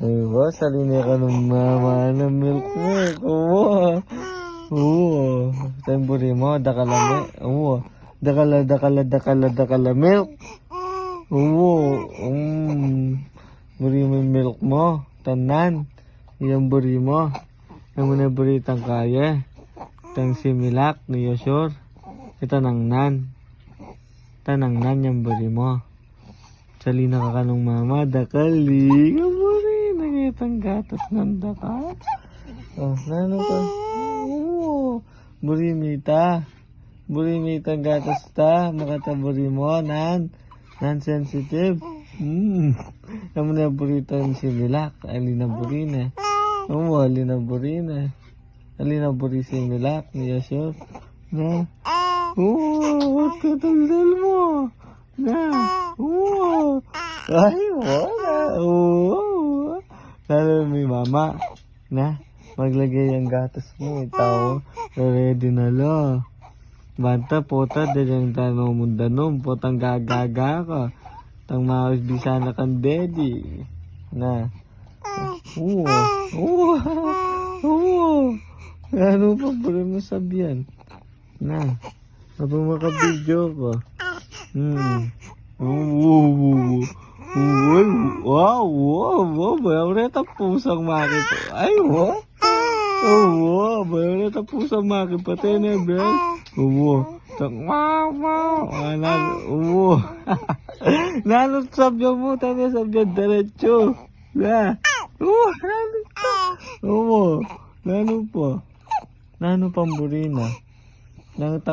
Diba? Salina ka ng mama ng milk mo. Oo. Temburi mo, dakalame. Oo. Dakala milk. Oo. Buri mo yung milk mo. Tanan. Iyang buri mo. Yung muna buri tang kaya. Tang similak ni Yosur. Ito nang nan. Tanang nan yung buri mo. Salina ka kanong mama. Dakali. Buri. Nangitang gatas ng daka. Oh, nano ka? Oo. Buri mita. Buri mita gatas ta. Makata buri mo. Nan sensitive. Kamu na burito yung similak. Alina buri na. Oo, alina buri na. Alina buri similak. Ni Yosef. Na. Oo, katagdal mo. Na. Oo. Ay, wala. Oo. Lalo may mama. Na. Maglagay ang gatas mo. Itaw. Ready na lo. Banta pota din yung tanong mo danom. Potang gagaga ka. Tang maus bisa na kan daddy. Na. Oo. Oo. Oo. Ano pa pala mo sabihan? Na. Habang makabidyo ko. Oo. Wow. Wow. Bayaw pusang maki po. Ay, what? Oo. Bayaw pusang maki pati na, bro. Oo. Wow. Oo. Nanot sabya mo, tanya sabya diretso. Na. Oo, nanot pa. Oo. Nano pa. Nano pamburina. Nanot